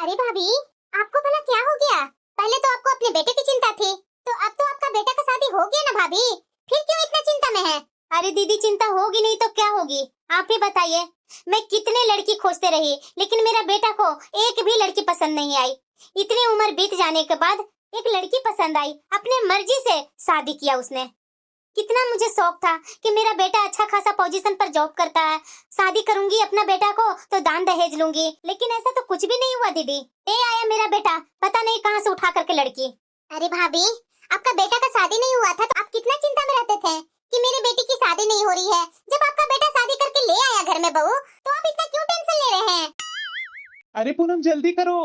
अरे भाभी, आपको भला क्या हो गया? पहले तो आपको अपने बेटे की चिंता थी, तो अब तो आपका बेटा का शादी हो गया ना भाभी, फिर क्यों इतना चिंता में है? अरे दीदी, चिंता होगी नहीं तो क्या होगी, आप ही बताइए। मैं कितने लड़की खोजते रही, लेकिन मेरा बेटा को एक भी लड़की पसंद नहीं आई। इतनी उम्र बीत जाने के बाद एक लड़की पसंद आई, अपने मर्जी से शादी किया उसने। कितना मुझे शौक था कि मेरा बेटा अच्छा खासा पोजीशन पर जॉब करता है, शादी करूंगी अपना बेटा को तो दान दहेज लूंगी, लेकिन ऐसा तो कुछ भी नहीं हुआ दीदी। ये आया मेरा बेटा, पता नहीं कहां से उठा करके लड़की। अरे भाभी, आपका बेटा का शादी नहीं हुआ था तो आप कितना चिंता में रहते थे कि मेरे बेटी की शादी नहीं हो रही है। जब आपका बेटा शादी करके ले आया घर में बहू, तो आप इतना क्यों टेंशन ले रहे हैं? अरे पूनम जल्दी करो।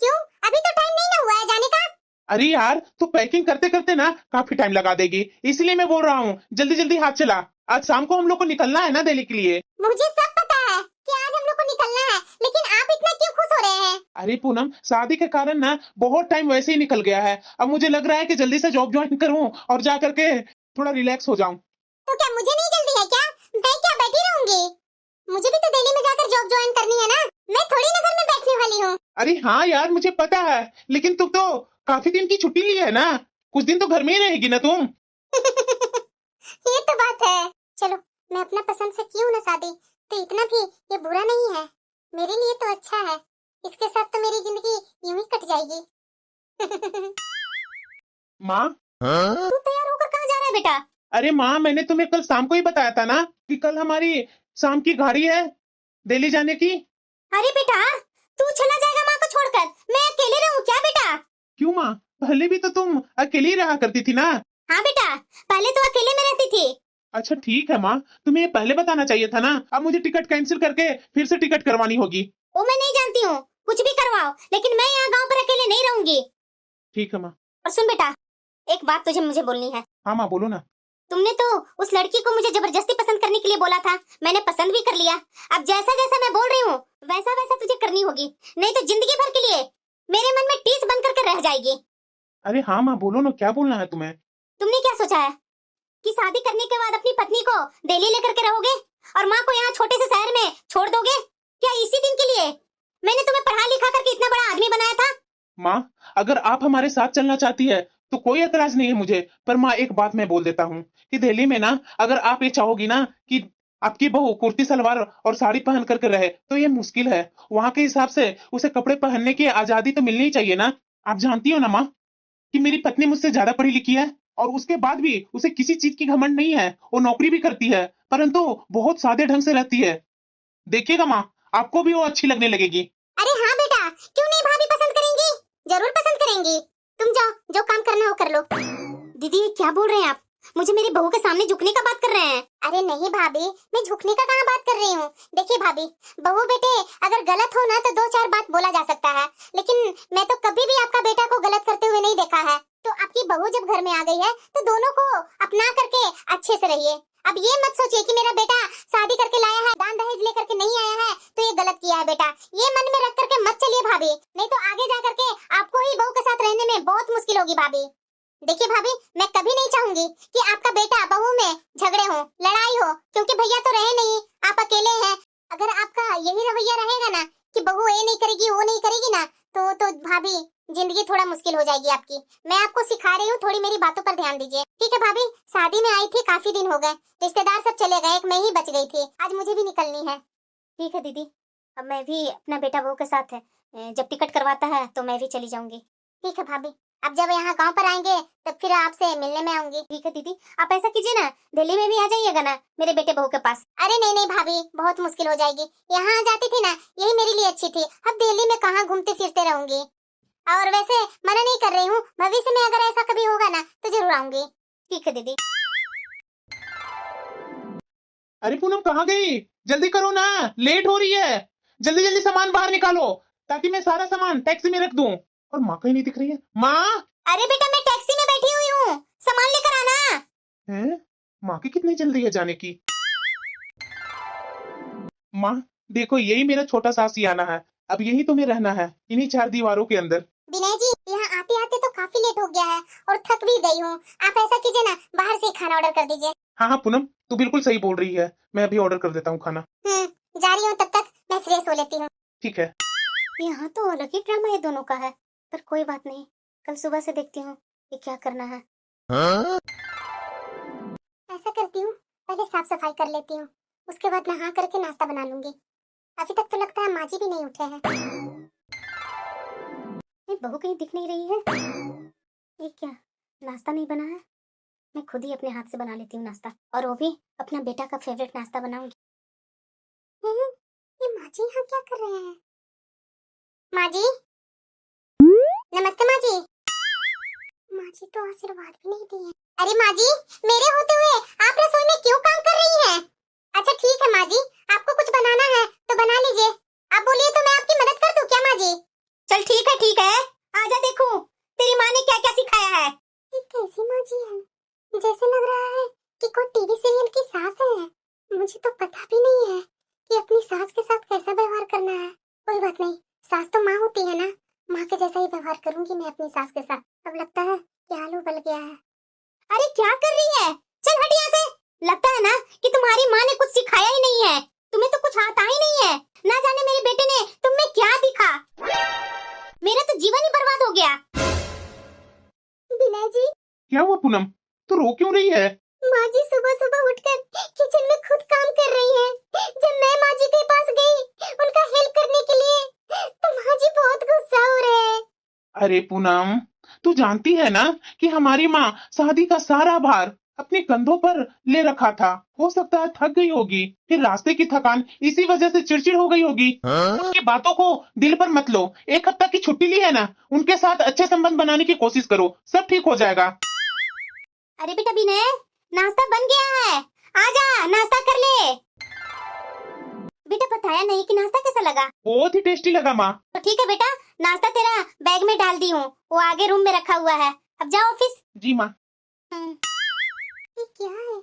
क्यों, अभी तो टाइम नहीं ना हुआ है जाने का? अरे यार तू पैकिंग करते करते ना काफी टाइम लगा देगी, इसलिए मैं बोल रहा हूँ जल्दी जल्दी हाथ चला। आज शाम को हम लोग को निकलना है ना दिल्ली के लिए। मुझे सब पता है कि आज हम लोग को निकलना है, लेकिन आप इतना क्यों खुश हो रहे हैं? अरे पूनम, शादी के कारण ना बहुत टाइम वैसे ही निकल गया है। अब मुझे लग रहा है कि जल्दी से जॉब ज्वाइन करूँ और जा करके थोड़ा रिलैक्स हो जाऊं। तो क्या मुझे नहीं जल्दी है क्या? मैं क्या बैठी रहूंगी? मुझे भी तो दिल्ली में जाकर जॉब ज्वाइन करनी है ना, मैं थोड़ी ना घर में बैठने वाली हूँ। अरे हाँ यार मुझे पता है, लेकिन तुम तो काफी दिन की छुट्टी ली है ना, कुछ दिन तो घर में ही रहेगी ना तुम। ये तो बात है। चलो, मैं अपना पसंद से क्यों ना शादी, तो इतना भी ये बुरा नहीं है, मेरे लिए तो अच्छा है। इसके साथ तो मेरी जिंदगी यूं ही कट जाएगी। माँ, तू तैयार होकर कहाँ जा रहा है बेटा? अरे माँ, मैंने तुम्हें कल शाम को ही बताया था ना कि कल हमारी शाम की गाड़ी है दिल्ली जाने की। अरे बेटा, तू चला जाएगा माँ को छोड़कर? मैं अकेले रहूं क्या बेटा? क्यों माँ, पहले भी तो तुम अकेली ही रहा करती थी ना। हाँ बेटा, पहले तो अकेले में रहती थी। अच्छा ठीक है माँ, तुम्हें ये पहले बताना चाहिए था ना। अब मुझे टिकट कैंसिल करके फिर से टिकट करवानी होगी। वो मैं नहीं जानती हूँ, कुछ भी करवाओ, लेकिन मैं यहाँ गांव पर अकेले नहीं रहूंगी। ठीक है माँ। और सुन बेटा, एक बात तुझे मुझे बोलनी है। हाँ माँ बोलो ना। तुमने तो उस लड़की को मुझे जबरदस्ती पसंद करने के लिए बोला था, मैंने पसंद भी कर लिया। अब जैसा जैसा मैं बोल रही हूँ वैसा वैसा तुझे करनी होगी, नहीं तो जिंदगी भर के लिए मेरे मन में टीस बन करके रह जाएगी। अरे हाँ माँ बोलो ना, क्या बोलना है तुम्हें। तुमने क्या सोचा है कि शादी करने के बाद अपनी पत्नी को दिल्ली लेकर के रहोगे और माँ को यहाँ छोटे से शहर में छोड़ दोगे? क्या इसी दिन के लिए मैंने तुम्हें पढ़ा लिखा करके इतना बड़ा आदमी बनाया था? माँ, अगर आप हमारे साथ चलना चाहती है तो कोई एतराज नहीं है मुझे, पर माँ एक बात मैं बोल देता हूँ कि दिल्ली में ना अगर आप ये चाहोगी ना कि आपकी बहू कुर्ती सलवार और साड़ी पहन करके रहे तो ये मुश्किल है। वहाँ के हिसाब से उसे कपड़े पहनने की आजादी तो मिलनी ही चाहिए ना। आप जानती हो ना माँ कि मेरी पत्नी मुझसे ज्यादा पढ़ी लिखी है और उसके बाद भी उसे किसी चीज की घमंड नहीं है। वो नौकरी भी करती है, परंतु बहुत सादे ढंग से रहती है। देखिएगा माँ, आपको भी वो अच्छी लगने लगेगी। अरे हाँ बेटा, क्यों नहीं भाभी पसंद करेंगी, जरूर पसंद करेंगी। तुम जाओ, जो काम करना हो कर लो। दीदी ये क्या बोल रहे हैं आप? मुझे मेरी बहू के सामने झुकने का बात कर रहे हैं? अरे नहीं भाभी, मैं झुकने का कहाँ बात कर रही हूँ। देखिए भाभी, बहू बेटे अगर गलत हो ना तो दो चार बात बोला जा सकता है, लेकिन मैं तो कभी भी आपका बेटा को गलत करते हुए नहीं देखा है। तो आपकी बहू जब घर में आ गई है तो दोनों को अपना करके अच्छे से रहिए। अब ये मत सोचिए कि मेरा बेटा शादी करके लाया है, दान दहेज लेकर के नहीं आया है तो ये गलत किया है। बेटा ये मन में रख करके मत चलिए भाभी, नहीं तो आगे जा करके आपको ही बहू के साथ रहने में बहुत मुश्किल होगी भाभी। देखिए भाभी, मैं कभी नहीं चाहूंगी कि आपका बेटा बहू में झगड़े हो, लड़ाई हो, क्योंकि भैया तो रहे नहीं, आप अकेले हैं। अगर आपका यही रवैया रहेगा ना कि बहू ये नहीं करेगी वो नहीं करेगी ना, तो भाभी जिंदगी थोड़ा मुश्किल हो जाएगी आपकी। मैं आपको सिखा रही हूँ, थोड़ी मेरी बातों पर ध्यान दीजिए। ठीक है भाभी, शादी में आई थी, काफी दिन हो गए, रिश्तेदार सब चले गए, एक मैं ही बच गई थी। आज मुझे भी निकलनी है। ठीक है दीदी, अब मैं भी अपना बेटा बहू के साथ जब टिकट करवाता है तो मैं भी चली जाऊंगी। ठीक है भाभी, अब जब यहाँ गांव पर आएंगे तब फिर आपसे मिलने में आऊंगी। ठीक है दीदी, आप ऐसा कीजिए ना, दिल्ली में भी आ जाइएगा ना मेरे बेटे बहू के पास। अरे नहीं नहीं भाभी, बहुत मुश्किल हो जाएगी। यहाँ आ जाती थी ना, यही मेरे लिए अच्छी थी। अब दिल्ली में कहाँ घूमते फिरते रहूंगी। और वैसे मना नहीं कर रही हूँ, भविष्य में अगर ऐसा कभी होगा ना तो जरूर आऊंगी। ठीक है दीदी। अरे पूनम कहाँ गई, जल्दी करो ना, लेट हो रही है। जल्दी जल्दी सामान बाहर निकालो ताकि मैं सारा सामान टैक्सी में रख दूं। और माँ कहीं नहीं दिख रही है। माँ, अरे बेटा मैं टैक्सी में बैठी हुई हूँ, सामान लेकर आना। हैं? माँ की कितनी जल्दी है जाने की। माँ देखो, यही मेरा छोटा सा सियाना है, अब यही तुम्हें रहना है, इन्हीं चार दीवारों के अंदर। विनय जी, यहाँ आते आते तो काफी लेट हो गया है और थक भी गई हूँ। आप ऐसा कीजिए ना, बाहर से खाना ऑर्डर कर दीजिए। हाँ हाँ पूनम, तू बिल्कुल सही बोल रही है, मैं अभी ऑर्डर कर देता हूँ खाना। जा रही हूँ, तब तक मैं फ्रेश हो लेती हूँ। ठीक है। यहाँ तो अलग ही ड्रामा है दोनों का है, पर कोई बात नहीं, कल सुबह से देखती हूँ कि क्या करना है। ऐसा करती हूँ, पहले साफ सफाई कर लेती हूँ, उसके बाद नहा करके नाश्ता बना लूंगी। अभी तक तो लगता है माँ जी भी नहीं उठे हैं। ये बहू कहीं दिख नहीं रही है। ये क्या, नाश्ता नहीं बना है? मैं खुद ही अपने हाथ से बना लेती हूँ नाश्ता, और वो भी अपना बेटा का फेवरेट नाश्ता बनाऊंगी। ये माँ जी यहाँ क्या कर रहे हैं? माँ जी, नमस्ते माँ जी। माँ जी तो आशीर्वाद भी नहीं दिए। अरे माँ जी, मेरे होते हुए आप रसोई में क्यों काम कर रही हैं? अच्छा ठीक है माँ जी, आपको कुछ बनाना है तो बना लीजिए। आप बोलिए तो मैं आपकी मदद कर दूं क्या माँ जी? चल ठीक है, आजा देखूं तेरी माँ ने क्या क्या सिखाया है। ये कैसी माँ जी है? जैसे लग रहा है कि कोई टीवी सीरियल की सास है। मुझे तो पता भी नहीं है कि अपनी सास के साथ कैसा व्यवहार करना है। कोई बात नहीं, सास तो माँ होती है ना, माँ के जैसा ही व्यवहार करूंगी मैं अपनी सास के साथ। अब लगता है कि आलू उबल गया है। अरे क्या कर रही है? चल हट यहाँ से। लगता है ना कि तुम्हारी माँ ने कुछ सिखाया ही नहीं है, तुम्हें तो कुछ आता ही नहीं है। ना जाने मेरे बेटे ने तुम में क्या दिखा, मेरा तो जीवन ही बर्बाद हो गया। विनय जी, क्या हुआ पूनम, तू रो क्यों रही है? माँ जी सुबह सुबह उठकर किचन में खुद काम कर रही है। जब मैं माँ जी के पास गई उनका हेल्प करने के लिए, तो माँ जी बहुत गुस्सा हो रहे हैं। अरे पूनम, तू जानती है ना कि हमारी माँ शादी का सारा भार अपने कंधों पर ले रखा था। हो सकता है थक गई होगी, फिर रास्ते की थकान इसी वजह से चिड़चिड़ हो गई होगी। उनकी बातों को दिल पर मत लो। एक हफ्ता की छुट्टी ली है ना, उनके साथ अच्छे संबंध बनाने की कोशिश करो, सब ठीक हो जाएगा। अरे बेटा विनय, नाश्ता बन गया है, आजा नाश्ता कर ले। बेटा बताया नहीं कि नाश्ता कैसा लगा? बहुत ही टेस्टी लगा माँ। तो ठीक है बेटा, नाश्ता तेरा बैग में डाल दी हूँ, वो आगे रूम में रखा हुआ है। अब जाओ ऑफिस। जी माँ। ये क्या है?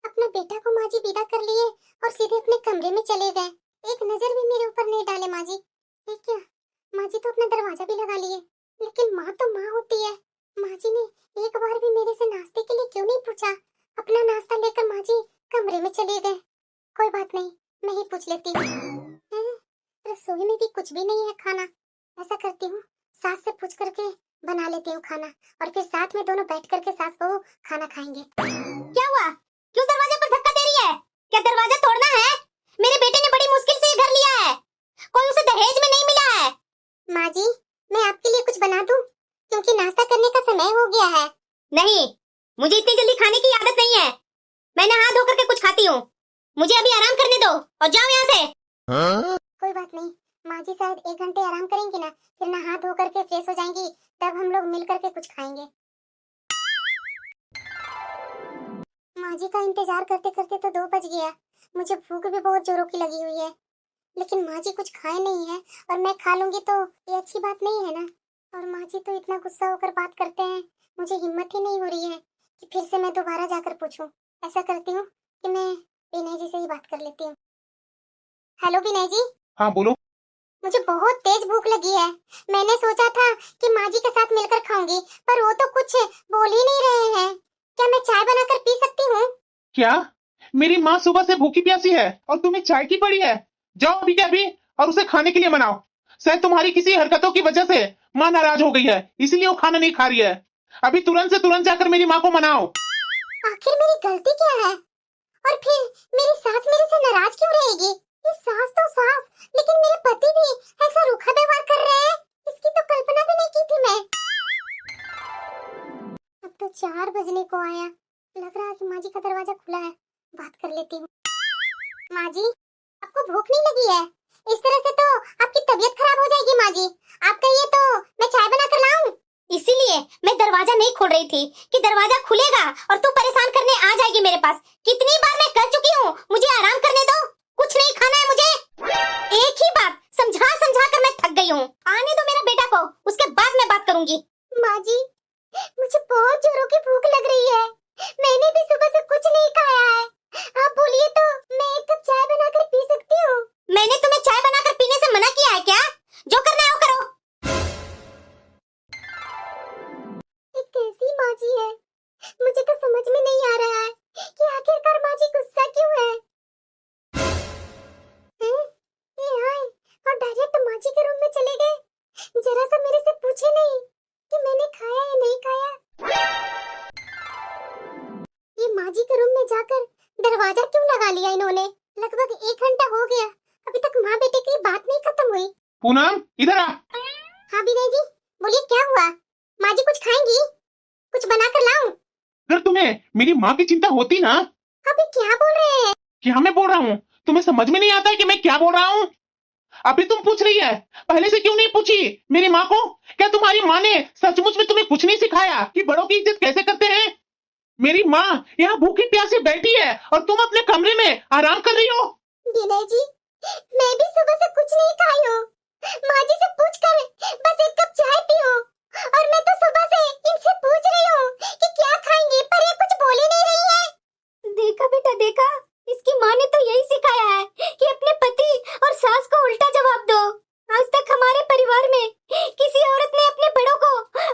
अपना बेटा को माँ जी विदा कर लिए और सीधे अपने कमरे में चले गए। एक नजर भी मेरे ऊपर नहीं डाले माँ जी। ये क्या, माँ जी तो अपना दरवाजा भी लगा लिए, लेकिन माँ तो माँ होती है। माँ जी ने एक बार भी मेरे से नाश्ते के लिए क्यों नहीं पूछा? अपना नाश्ता लेकर माँ जी कमरे में चले गए। कोई बात नहीं, मैं ही पूछ लेती हूँ। रसोई में भी कुछ भी नहीं है खाना। ऐसा करती हूँ, सास से पूछ करके बना लेती हूँ खाना, और फिर साथ में दोनों बैठ करके सास बहू खाना खाएंगे। क्या हुआ? क्यों दरवाजे पर धक्का दे रही है? क्या दरवाजा तोड़ना है? मेरे बेटे ने बड़ी मुश्किल से ये घर लिया है, कोई उसे दहेज में नहीं मिला है। माँ जी, मैं आपके लिए कुछ बना दूं? क्योंकि नाश्ता करने का समय हो गया है। नहीं, मुझे इतनी जल्दी खाने की आदत नहीं है। मैं नहा धो करके कुछ खाती हूँ, मुझे अभी आराम करने दो और जाओ यहाँ से। कोई बात नहीं, माँ जी शायद 1 घंटे आराम करेंगी ना, फिर नहा धो करके फ्रेश हो जाएंगी, तब हम लोग मिल करके कुछ खाएंगे। माँ जी का इंतजार करते करते तो 2 बज गया। मुझे भूख भी बहुत जोरों की लगी हुई है, लेकिन माँ जी कुछ खाए नहीं है और मैं खा लूंगी तो ये अच्छी बात नहीं है ना। और माँ जी तो इतना गुस्सा होकर बात करते हैं, मुझे हिम्मत ही नहीं हो रही है कि फिर से मैं दोबारा जाकर पूछूं। ऐसा करती हूँ कि मैं विनय जी से ही बात कर लेती हूँ। हेलो विनय जी। हाँ बोलो। मुझे बहुत तेज भूख लगी है। मैंने सोचा था कि माँ जी के साथ मिलकर खाऊंगी, पर वो तो कुछ बोल ही नहीं रहे हैं। क्या मैं चाय बनाकर पी सकती हूँ? क्या मेरी माँ सुबह से भूखी प्यासी है और तुम्हें चाय की पड़ी है? जाओ अभी के अभी और उसे खाने के लिए मनाओ। शायद तुम्हारी किसी हरकतों की वजह से माँ नाराज हो गई है, इसलिए वो खाना नहीं खा रही है। अभी तुरंत से तुरंत जाकर मेरी माँ को मनाओ। आखिर मेरी गलती क्या है? और फिर मेरी सास मेरे से नाराज क्यों रहेगी? ये सास तो सास, लेकिन मेरे पति भी ऐसा रूखा व्यवहार कर रहे हैं, इसकी तो कल्पना भी नहीं की थी मैं। अब तो 4 बजने को आया, लग रहा है कि माँ जी का दरवाजा खुला है, बात कर लेती हूँ। माँ जी, आपको भूख नहीं लगी है? इस तरह से तो आपकी तबीयत खराब हो जाएगी माँ जी। आप कहिए तो मैं चाय बना कर लाऊं? इसीलिए मैं दरवाजा नहीं खोल रही थी कि दरवाजा खुलेगा और तू परेशान करने आ जाएगी मेरे पास। कितनी बार मैं कह चुकी हूँ, मुझे आराम करने दो, कुछ नहीं खाना है मुझे। एक ही बात समझा समझा कर मैं थक गई हूँ। आने दो मेरा बेटा को, उसके बाद मैं बात करूंगी। माँ जी, मुझे बहुत जोरों की भूख लग रही है, मैंने भी सुबह से कुछ नहीं खाया है। आप बोलिए तो मैं 1 कप चाय बनाकर पी सकती हूँ। मैंने तुम्हें चाय बनाकर पीने से मना किया है क्या? जो करना है वो करो। ये कैसी माँ जी है? मुझे तो समझ में नहीं आ रहा है कि आखिरकार माँ जी के रूम में चले गए, जरा सा मेरे से पूछे नहीं कि मैंने खाया या नहीं खाया। ये माँ जी के रूम में जाकर दरवाजा क्यों लगा लिया इन्होंने? लगभग 1 घंटा हो गया, अभी तक माँ बेटे की बात नहीं खत्म हुई। पूनम इधर आ। हाँ विनय जी, बोलिए क्या हुआ? माँ जी कुछ खाएंगी? कुछ बना कर लाऊं? अगर तुम्हें मेरी माँ की चिंता होती ना। अभी क्या बोल रहे हैं? क्या मैं बोल रहा हूँ? तुम्हें समझ में नहीं आता है कि मैं क्या बोल रहा हूँ? अभी तुम पूछ रही है, पहले से क्यों नहीं पूछी मेरी माँ को? क्या तुम्हारी माँ ने सचमुच में तुम्हें कुछ नहीं सिखाया कि बड़ों की इज्जत कैसे करते हैं? मेरी माँ यहाँ भूखी प्यासी बैठी है और तुम अपने कमरे में आराम कर रही हो। विनय जी, मैं भी सुबह से कुछ नहीं खाई हूँ। माँ जी से पूछ कर बस 1 कप चाय पी हूँ, और मैं तो सुबह से इनसे पूछ रही हूँ कि क्या खाएंगे, पर ये कुछ बोल ही नहीं रही है। देखा बेटा देखा, इसकी माँ ने तो यही सिखाया है कि अपने पति और सास को उल्टा जवाब दो। आज तक हमारे परिवार में किसी औरत ने अपने बड़ों को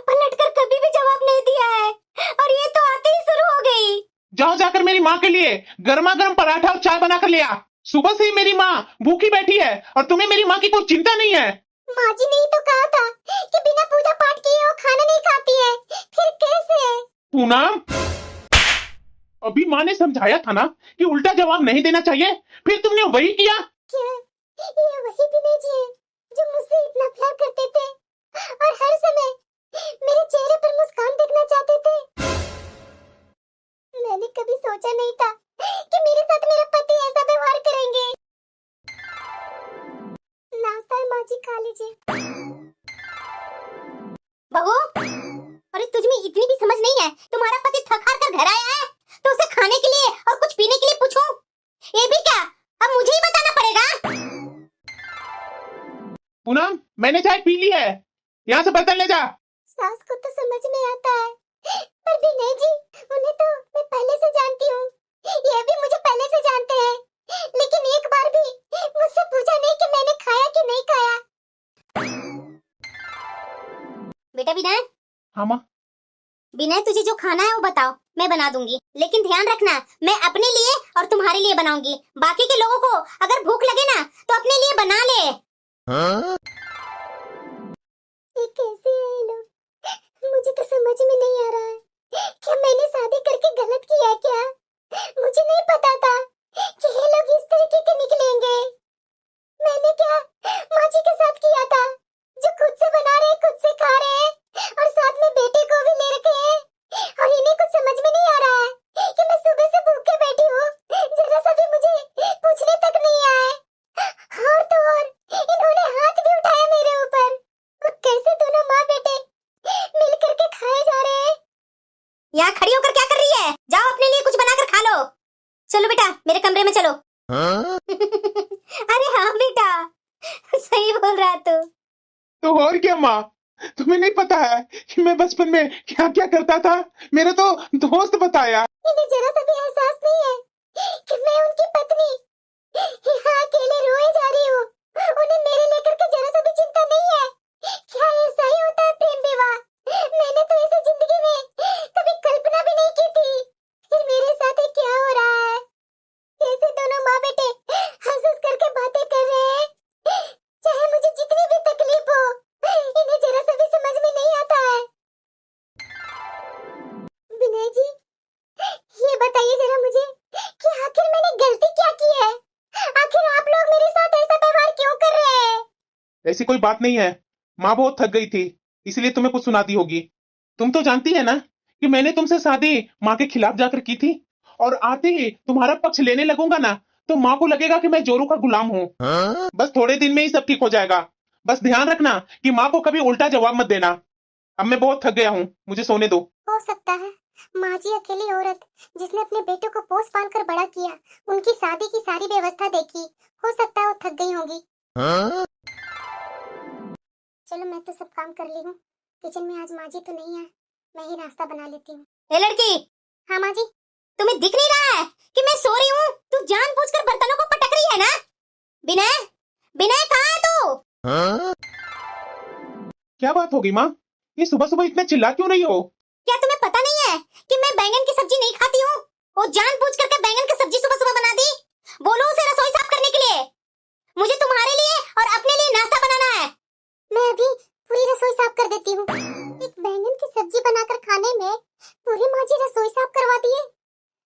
पलटकर कभी भी जवाब नहीं दिया है, और ये तो आते ही शुरू हो गई। जाओ जाकर मेरी माँ के लिए गर्मा गर्म पराठा और चाय बना कर ले आ। सुबह से ही मेरी माँ भूखी बैठी है और तुम्हें मेरी माँ की कोई चिंता नहीं है। माँ जी ने ही तो कहा था कि बिना पूजा पाठ किए वो खाना नहीं खाती है, फिर कैसे? पूनम, अभी माँ ने समझाया था ना कि उल्टा जवाब नहीं देना चाहिए, फिर तुमने वही किया। क्या ये वही विनय जी है जो मुझसे इतना प्यार करते थे और हर समय मेरे चेहरे पर मुस्कान देखना चाहते थे? मैंने कभी सोचा नहीं था कि मेरे साथ मेरा पति ऐसा व्यवहार करेंगे। नाश्ता है माँ जी, खा लीजिए। बहू, अरे तुझमें इतनी भी समझ नहीं है? तुम्हारा पति थक हार कर घर आया है तो उसे खाने के लिए और कुछ पीने के लिए पूछूं? ये भी क्या अब मुझे ही बताना पड़ेगा? पूनम, मैंने चाय पी ली है, यहाँ से बर्तन ले जा। सास को तो समझ में आता है, पर विनय जी, उन्हें तो मैं पहले से जानती हूँ, ये भी मुझे पहले से जानते हैं, लेकिन एक बार भी मुझसे पूछा नहीं कि मैंने खाया कि नहीं खाया। बेटा विनय। हाँ माँ। विनय, तुझे जो खाना है वो बताओ, मैं बना दूंगी, लेकिन ध्यान रखना मैं अपने लिए और तुम्हारे लिए बनाऊंगी। बाकी के लोगों को अगर भूख लगे ना तो अपने लिए बना ले। हाँ? ये कैसे है ये लोग? मुझे तो समझ में नहीं आ रहा है, क्या मैंने शादी करके गलत किया है क्या? मुझे नहीं पता था कि ये लोग इस तरीके के निकलेंगे। मैंने क्या माँ जी के साथ किया था, जो खुद से बना रहे, खुद से खा रहे और साथ में बेटे को भी ले रखे हैं, और इन्हें कुछ समझ में नहीं आ रहा है कि मैं सुबह से भूखे बैठी हूँ, जरा सा भी मुझे पूछने तक नहीं आए। और तो और इन्होंने हाथ भी उठाया मेरे ऊपर, और कैसे दोनों माँ बेटे मिल करके खाए जा रहे हैं। यहाँ खड़ी होकर क्या कर रही है? जाओ अपने लिए कुछ बनाकर खा लो। चलो बेटा मेरे कमरे में चलो। हाँ? अरे हाँ बेटा, सही बोल रहा तू। तो और क्या माँ, तुम्हें नहीं पता है कि मैं बचपन में क्या क्या करता था? मेरे तो दोस्त बताया। इन्हें जरा सा भी एहसास नहीं है कि मैं उनकी पत्नी यहाँ अकेले रोए जा रही हूँ। उन्हें मेरे लेकर के जरा सा भी चिंता नहीं है। क्या ऐसा ही होता है प्रेम विवाह? मैंने तो ऐसी जिंदगी में कभी कल्पना भी नहीं की थी। फिर मेरे साथ ये क्या हो रहा है? कैसे दोनों माँ बेटे हंस हंस करके बातें कर रहे हैं, चाहे मुझे जितनी भी तकलीफ हो, इन्हें जरा सा भी समझ में नहीं आता है। विनय जी, ये बताइए जरा मुझे कि आखिर मैंने गलती क्या की है? आखिर आप लोग मेरे साथ ऐसा व्यवहार क्यों कर रहे हैं? ऐसी कोई बात नहीं है, माँ बहुत थक गई थी इसलिए तुम्हें कुछ सुनाती होगी। तुम तो जानती है ना कि मैंने तुमसे शादी माँ के खिलाफ जाकर की थी, और आते ही तुम्हारा पक्ष लेने लगूंगा ना तो माँ को लगेगा कि मैं जोरू का गुलाम हूँ। हाँ? बस थोड़े दिन में ही सब ठीक हो जाएगा। बस ध्यान रखना कि माँ को कभी उल्टा जवाब मत देना। अब मैं बहुत थक गया हूँ, मुझे सोने दो। हो सकता है माँ जी अकेली औरत जिसने अपने बेटों को पोस पाल कर बड़ा किया, उनकी शादी की सारी व्यवस्था देखी, हो सकता है वो थक गई होंगी। हाँ? चलो मैं तो सब काम कर ली हूँ, किचन में आज माँ जी तो नहीं है, मैं ही नाश्ता बना लेती हूँ। ए लड़की। हाँ माँ जी। तुम्हें दिख नहीं रहा है कि मैं सो रही हूँ? तू जानबूझकर बर्तनों को पटक रही है ना? विनय, विनय कहाँ है तू? हाँ? क्या बात होगी माँ, ये सुबह सुबह इतना चिल्ला क्यों रही हो? क्या तुम्हें पता नहीं है कि मैं बैंगन की सब्जी नहीं खाती हूँ? वो जानबूझ करके बैंगन की सब्जी सुबह सुबह बना दी। बोलो उसे रसोई साफ करने के लिए। मुझे तुम्हारे लिए और अपने लिए नाश्ता बनाना है। एक बैंगन की सब्जी बनाकर खाने में पूरी माँ जी रसोई साफ करवा दिए।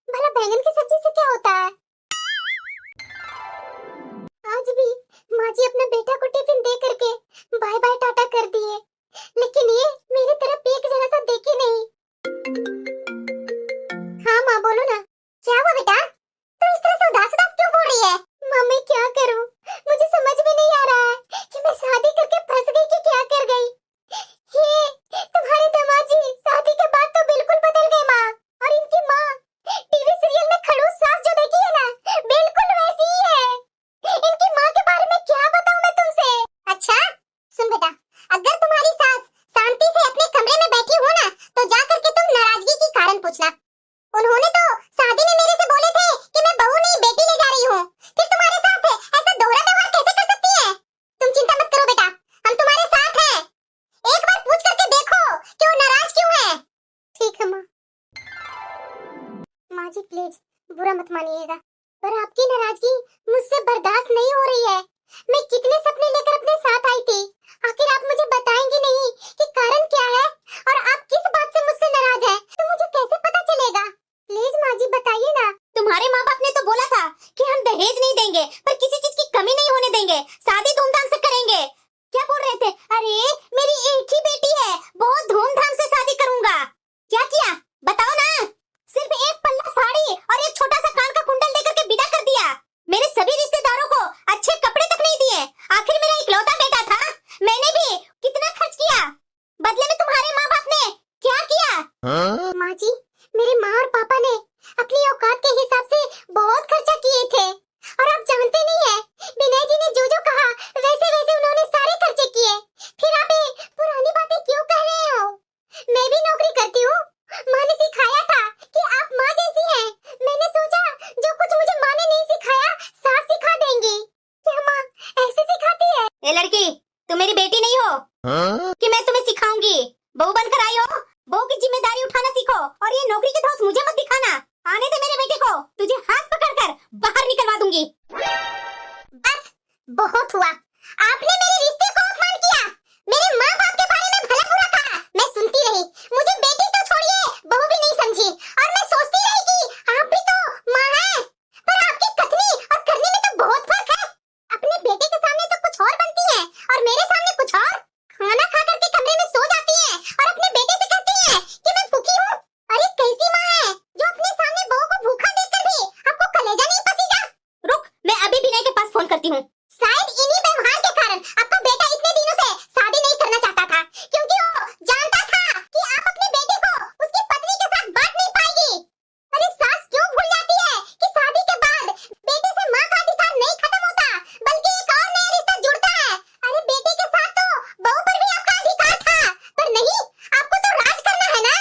भला बैंगन की सब्जी से क्या होता है? आज भी माँ जी अपने बेटा को टिफिन दे करके बाय बाय टाटा कर दिए, लेकिन ये मेरी तरफ एक जरा सा देखे नहीं। हाँ माँ बोलो ना, क्या हुआ बेटा? तू इस तरह से उदास उदास क्यों बोल रही है? मम्मी क्या करूं, मुझे समझ में नहीं आ रहा है कि मैं शादी करके फंस गई कि क्या कर गई। ये तुम्हारे दामाद जी शादी के बाद तो बिल्कुल बदल गए माँ, और इनकी माँ टीवी सीरियल में खड़ूस सास जो देखी है ना, बिल्कुल वैसी ही है। इनकी माँ के बारे में क्या बताऊं मैं तुमसे? अच्छा सुन बेटा, अगर तुम्हारी सास शांति से अपने कमरे में बैठी हो ना, तो जा करके तुम नाराजगी की कारण पूछना। उन्होंने तो शादी में मेरे से बोले थे कि मैं बहू नहीं बेटी ले जा रही हूँ, फिर तुम्हारे साथ ऐसा दोहरा व्यवहार कैसे कर सकती है? तुम चिंता मत करो बेटा, हम तुम्हारे साथ हैं। एक बार पूछ करके देखो कि वो नाराज क्यों है। ठीक है माँ। माँ जी प्लीज बुरा मत मानिएगा, पर आपकी नाराजगी मुझसे बर्दाश्त नहीं हो रही है। मैं कितने सपने लेकर अपने साथ आई थी, आखिर आप मुझे बताएंगे नहीं कि कारण क्या है और आप किस बात से मुझसे नाराज हैं, तो मुझे कैसे पता चलेगा? प्लीज माँ जी बताइए ना। तुम्हारे माँ बाप ने तो बोला था कि हम दहेज नहीं देंगे, पर किसी चीज की कमी नहीं होने देंगे, शादी धूमधाम से करेंगे। क्या बोल रहे थे? अरे मेरी एक ही बेटी है, बहुत धूमधाम से शादी करूंगा। क्या किया बताओ ना? सिर्फ एक पल्ला साड़ी और एक छोटा सा कान का कुंडल देकर के विदा कर दिया। मेरे सभी रिश्तेदारों को अच्छे कपड़े तक नहीं दिए। आखिर मेरा इकलौता बेटा था, मैंने भी कितना खर्च किया, बदले में तुम्हारे माँ बाप ने क्या किया? माँ जी मेरे माँ और पापा ने अपनी औकात के हिसाब से बहुत खर्चा किए थे, और आप जानते नहीं है, विनय जी ने जो जो कहा वैसे वैसे उन्होंने सारे खर्चे किए। फिर आप ये पुरानी बातें क्यों कह रहे हो? मैं भी नौकरी करती हूँ, माँ ने सिखाया था कि आप माँ जैसी हैं। मैंने सोचा जो कुछ मुझे माँ ने नहीं सिखाया सास सिखा देंगी। क्या माँ ऐसे सिखाती है? ए लड़की, तुम मेरी बेटी नहीं हो कि मैं तुम्हें सिखाऊंगी। बहू बनकर आई हो, बहू की जिम्मेदारी उठाना सीखो, और ये नौकरी के धौंस मुझे मत दिखाना। आने दे मेरे बेटे को, तुझे हाथ पकड़कर बाहर निकलवा दूंगी। बस बहुत हुआ, आपने मेरे रिश्ते को अपमान किया, मेरे माँ बाप के बारे में भला बुरा कहा, मैं सुनती रही। मुझे बेटी तो छोड़िए, बहू भी नहीं समझी, और मैं सोचती रही कि आप भी तो माँ हैं, पर आपकी कथनी और करनी में तो बहुत फर्क है। अपने बेटे के सामने तो कुछ और बनती है और मेरे सामने कुछ और। खाना खा करके कमरे में सो जाती है और अपने बेटे से कहती है कि मैं भूखी हूँ। अरे कैसी माँ है जो अपने सामने बहू को भूखा देखकर भी आपको कलेजा नहीं पसीजा? रुक, मैं अभी विनय के पास फोन करती हूँ। शायद इन्हीं व्यवहार के कारण आपका बेटा इतने दिनों से शादी नहीं करना चाहता था, क्योंकि वो जानता था कि आप अपने बेटे को उसकी पत्नी के साथ बांट नहीं पाएगी। अरे सास क्यों भूल जाती है कि शादी के बाद बेटे से माँ का अधिकार नहीं खत्म होता, बल्कि एक और नया रिश्ता जुड़ता है। अरे बेटे के साथ तो बहू पर भी आपका अधिकार था, पर नहीं, आपको तो राज करना है ना,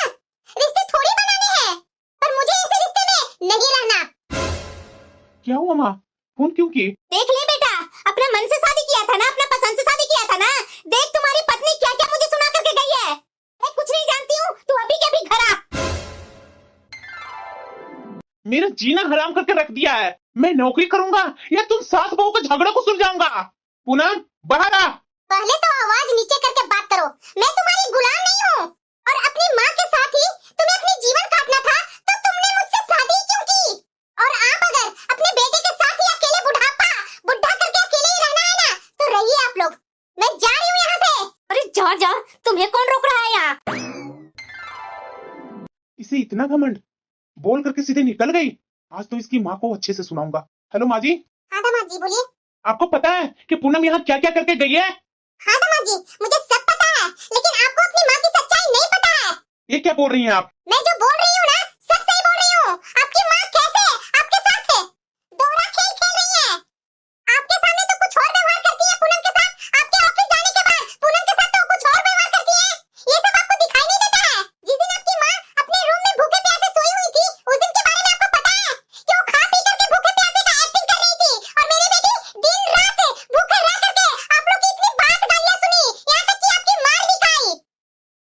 रिश्ते थोड़ी बनाने हैं। पर मुझे इस रिश्ते में नहीं रहना। क्या हुआ माँ, फोन क्यों किए? देख ले बेटा, अपने मन से शादी किया था ना, अपना पसंद से शादी किया था ना। देख तुम्हारी पत्नी क्या क्या मुझे सुना करके गई है। मैं कुछ नहीं जानती हूँ, तू अभी के अभी घर आ। मेरा जीना हराम करके रख दिया है। मैं नौकरी करूंगा या तुम सास बहू के झगड़े को सुलझाऊंगा। पूनम बाहर आ। पहले तो आवाज नीचे करके बात करो, मैं तुम्हारी गुलाम नहीं हूँ। और अपनी माँ के साथ ही तुम्हें अपनी जीवन काटना था, तो तुमने मुझसे शादी क्यों की? और आप अगर अपने बेटे के साथ ही अकेले बुढ़ा करके अकेले ही रहना है ना, तो रहिए आप लोग, मैं जा रही हूँ यहाँ से। अरे जा जा, तुम्हें कौन रोक रहा है यहाँ? इसे इतना घमंड, बोल करके सीधे निकल गई। आज तो इसकी माँ को अच्छे से सुनाऊंगा। हेलो माँ जी। हाँ दामाद जी बोलिए। आपको पता है कि पूनम यहाँ क्या क्या करके गई है? हाँ दामाद जी, मुझे सब पता है, लेकिन आपको अपनी माँ की सच्चाई नहीं पता है। ये क्या बोल रही हैं आप? मैं जो बोल रही हूँ ना, सब सही बोल रही हूँ। आपकी माँ कैसे आपके साथ है, दोहरा खेल खेल रही है। आपके सामने तो कुछ और व्यवहार करती है पूनम के साथ, आपके ऑफिस जाने के बाद पूनम के साथ तो कुछ और व्यवहार करती है। ये सब आपको दिखाई नहीं देता है? जिस दिन आपकी माँ अपने रूम में भूखे प्यासे सोई हुई थी, उस दिन के बारे में आपको पता है कि वो खा पी करके भूखे प्यासे का एक्टिंग कर रही थी, और मेरी बेटी दिन रात भूखे रह करके आप लोग की इतनी बात गालियाँ सुनी, यहाँ तक कि आपकी मार भी खाई।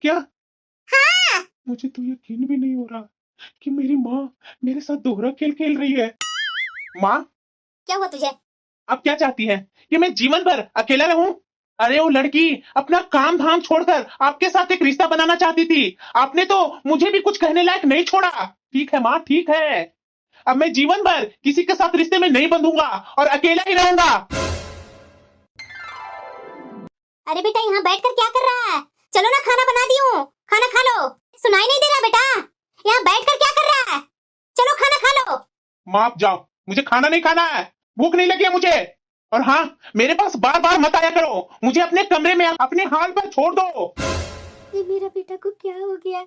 क्या? हाँ मुझे तो यकीन भी नहीं हो रहा कि मेरी माँ मेरे साथ दोहरा खेल खेल रही है। माँ, क्या हुआ तुझे? आप क्या चाहती हैं कि मैं जीवन भर अकेला रहूं? अरे वो लड़की अपना काम धाम छोड़कर आपके साथ एक रिश्ता बनाना चाहती थी। आपने तो मुझे भी कुछ कहने लायक नहीं छोड़ा। ठीक है माँ, ठीक है। अब मैं जीवन भर किसी के साथ रिश्ते में नहीं बंधूंगा और अकेला ही रहूंगा। अरे बेटा यहाँ बैठकर क्या कर रहा है? चलो ना, खाना बना दी हूँ, खाना खा लो। सुनाई नहीं दे रहा बेटा? यहाँ बैठकर क्या कर रहा है? चलो खाना खा लो। माँ आप जाओ, मुझे खाना नहीं खाना है, भूख नहीं लगी है मुझे। और हाँ, मेरे पास बार बार मत आया करो, मुझे अपने कमरे में अपने हाल पर छोड़ दो। ये मेरा बेटा को क्या हो गया?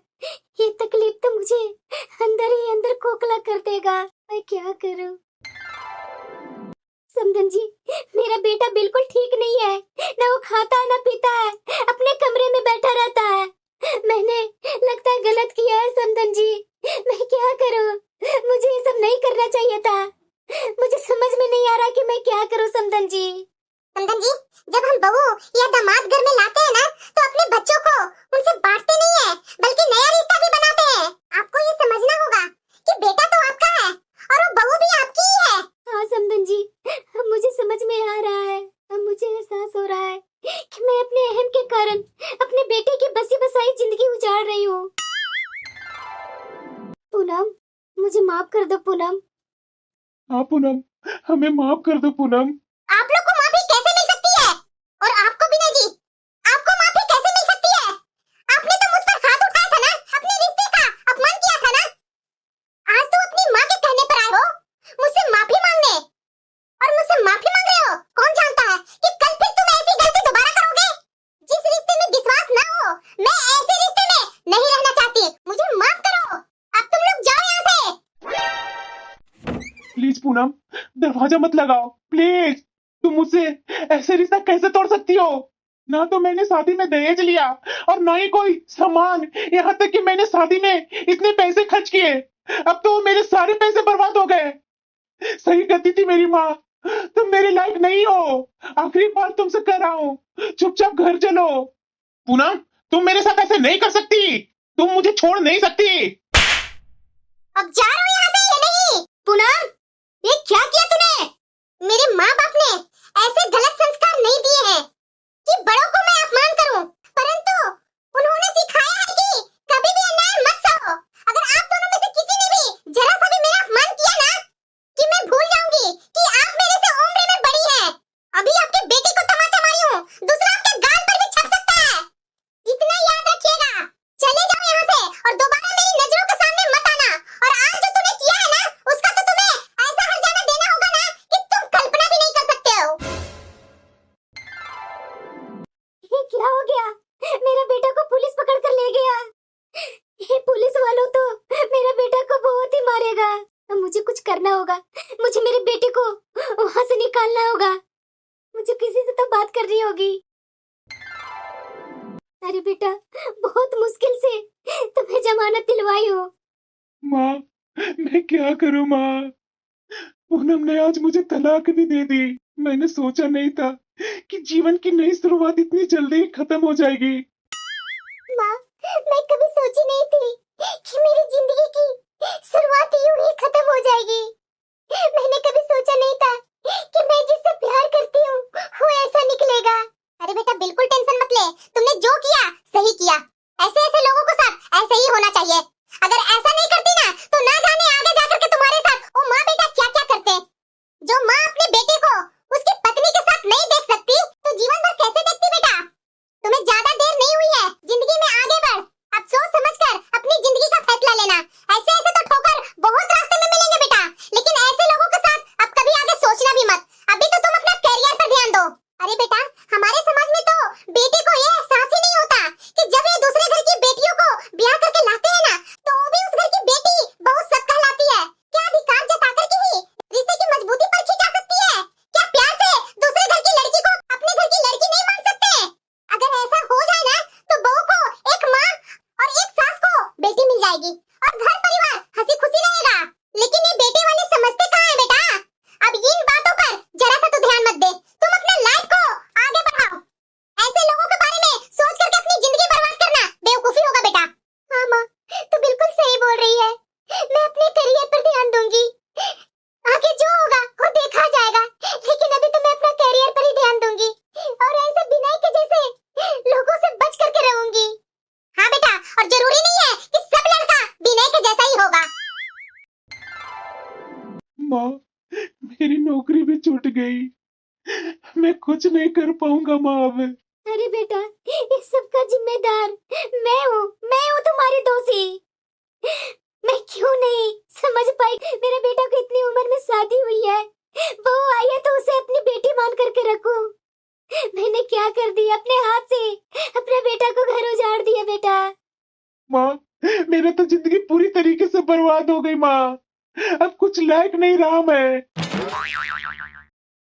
ये तकलीफ तो मुझे अंदर ही अंदर खोखला कर देगा। मैं क्या करूं? समधन जी, मेरा बेटा बिल्कुल ठीक नहीं है। ना वो खाता है ना पीता है, अपने कमरे में बैठा रहता है। मैंने लगता है गलत किया है समधन जी। मैं क्या करूं? मुझे ये सब नहीं करना चाहिए था। मुझे समझ में नहीं आ रहा कि मैं क्या करूं समधन जी। समधन जी, जब हम बहू या दामाद घर में लाते हैं ना, तो अपने बच्चों को उनसे बांटते नहीं है, बल्कि नया रिश्ता भी बनाते हैं। आपको ये समझना होगा कि बेटा तो आपका है और वो बहू भी आपकी ही है। हाँ समधन जी, अब मुझे समझ में आ रहा है। अब मुझे एहसास हो रहा है कि मैं अपने अहम के कारण अपने बेटे की बसी बसाई जिंदगी उजाड़ रही हूँ। पूनम, मुझे माफ कर दो पूनम। हाँ पूनम, हमें माफ कर दो पूनम। आप लोग को माफी कैसे मिल सकती है? और आपको भी नहीं जी, आपको माफी कैसे मिल सकती है? आपने तो मुझ पर हाथ उठाया था ना, अपने रिश्ते का अपमान किया था ना। आज तो अपनी माँ के कहने पर आए हो मुझसे माफी मांगने, और मुझसे माफी मांग रहे हो। कौन जानता है कि कल फिर तुम ऐसी गलती दोबारा करोगे? जिस रिश्ते में विश्वास ना हो, मैं ऐसे रिश्ते में नहीं रहना चाहती। मुझे माफ करो, अब तुम लोग जाओ यहाँ से। प्लीज पूनम, दरवाजा मत लगाओ प्लीज। तुम मुझसे ऐसे रिश्ता कैसे तोड़ सकती हो? ना तो मैंने शादी में दहेज लिया और ना ही कोई सामान, यहाँ तक कि मैंने शादी में इतने पैसे खर्च किए, अब तो मेरे सारे पैसे बर्बाद हो गए। सही कहती थी मेरी माँ, तुम मेरे लायक नहीं हो। आखिरी बार तुमसे कह रहा हूँ, चुपचाप घर चलो। पूनम, तुम मेरे साथ ऐसे नहीं कर सकती, तुम मुझे छोड़ नहीं सकती। अब जा रहा हूँ यहाँ से या नहीं? पूनम, ये क्या किया तूने? मेरे माँ बाप ने ऐसे गलत संस्कार नहीं दिए हैं कि बड़ों को मैं अपमान करूं, परंतु उन्होंने सिखाया है कि कभी भी अन्याय मत सहो। अगर आप दोनों में से किसी ने भी जरा सा भी मेरा अपमान किया ना, कि मैं भूल जाऊंगी कि आप मेरे से उम्र में बड़ी हैं। अभी आपके बेटे को तमाचा मारी हूँ, दूसरा आपके गाल पर भी छप सकता है। इतना याद रखिएगा। चले जाओ यहाँ से और दोबारा मेरी नजरों के सामने मत आना। और आज जो तूने किया है ना, उसका तो तुम्हें ऐसा हर्जाना देना होगा ना कि तुम कल्पना भी नहीं कर सकते हो। ये क्या हो गया? मेरा बेटा को पुलिस पकड़ कर ले गया। ये पुलिस वालों तो मेरा बेटा को बहुत ही मारेगा। अब मुझे कुछ करना होगा, मुझे मेरे बेटे को वहां से निकालना होगा। मुझे किसी से तो बात करनी होगी। अरे बेटा, बहुत मुश्किल से तुम्हें जमानत दिलवाई हो। माँ, मैं क्या करूँ माँ? पूनम ने आज मुझे तलाक भी दे दी। मैंने सोचा नहीं था कि जीवन की नई शुरुआत इतनी जल्दी खत्म हो जाएगी। माँ, मैं कभी सोची नहीं थी कि मेरी जिंदगी की शुरुआत यूं ही खत्म हो जाएगी। मैंने कभी सोचा नहीं था कि मैं जिससे प्यार करती हूँ वो ऐसा निकलेगा। अरे बेटा, बिल्कुल टेंशन मत ले, तुमने जो किया सही किया। ऐसे ऐसे लोगों के साथ ऐसे ही होना चाहिए। अगर ऐसा नहीं करती ना, तो ना जाने आगे जाकर के तुम्हारे साथ वो माँ बेटा क्या क्या करते। जो माँ अपने बेटे को उसकी पत्नी के साथ नहीं देख सकती, तो जीवन भर कैसे देखती बेटा? तुम्हें ज्यादा देर नहीं हुई है, जिंदगी में आगे बढ़। अब सोच समझकर अपनी जिंदगी का फैसला लेना। ऐसे ऐसे तो ठोकर बहुत रास्ते में मिलेंगे बेटा, लेकिन ऐसे लोगों के साथ अब कभी आगे सोचना भी मत। अभी तो तुम अपना कैरियर पर ध्यान दो। अरे बेटा, हमारे समाज में तो बेटे को ये एहसास ही नहीं होता कि जब ये दूसरे घर की बेटियों को ब्याह करके लाते हैं ना, तो वो भी उस घर की बेटी बहुत सब कहलाती है। क्या अधिकार जताकर के ही रिश्ते की मजबूती परखी जा सकती है? क्या प्यार से दूसरे घर की लड़की को अपने घर की लड़की नहीं मान सकते? अगर ऐसा हो जाए ना, तो बहू को एक माँ और एक सास को बेटी मिल जाएगी और घर परिवार हंसी खुशी रहेगा। लेकिन ये बेटे वाले समझते कहाँ है बेटा? अब इन बातों पर जरा सा तो ध्यान मत दे। तुम अपना लाइफ को आगे बढ़ाओ। ऐसे लोगों के बारे में सोच करके अपनी जिंदगी बर्बाद करना बेवकूफी होगा बेटा। हाँ माँ, तू बिल्कुल सही बोल रही है। मैं अपने करियर पर ध्यान दूंगी। आगे जो होगा वो देखा जाएगा, लेकिन अभी तो मैं अपना करियर पर ही ध्यान दूंगी। और ऐसे बिना के मेरी नौकरी भी छूट गई। मैं कुछ नहीं कर पाऊंगा माँ अब। अरे बेटा, इस सब का जिम्मेदार मैं हूँ तुम्हारी दोषी। मैं क्यों नहीं समझ पाई, मेरे बेटा को इतनी उम्र में शादी हुई है, बहू आई है तो उसे अपनी बेटी मान करके रखूं। मैंने क्या कर दिया, अपने हाथ से अपने बेटा को घर उजाड़ दिया बेटा। माँ, मेरा तो जिंदगी पूरी तरीके से बर्बाद हो गई माँ। अब कुछ लायक नहीं रहा मैं।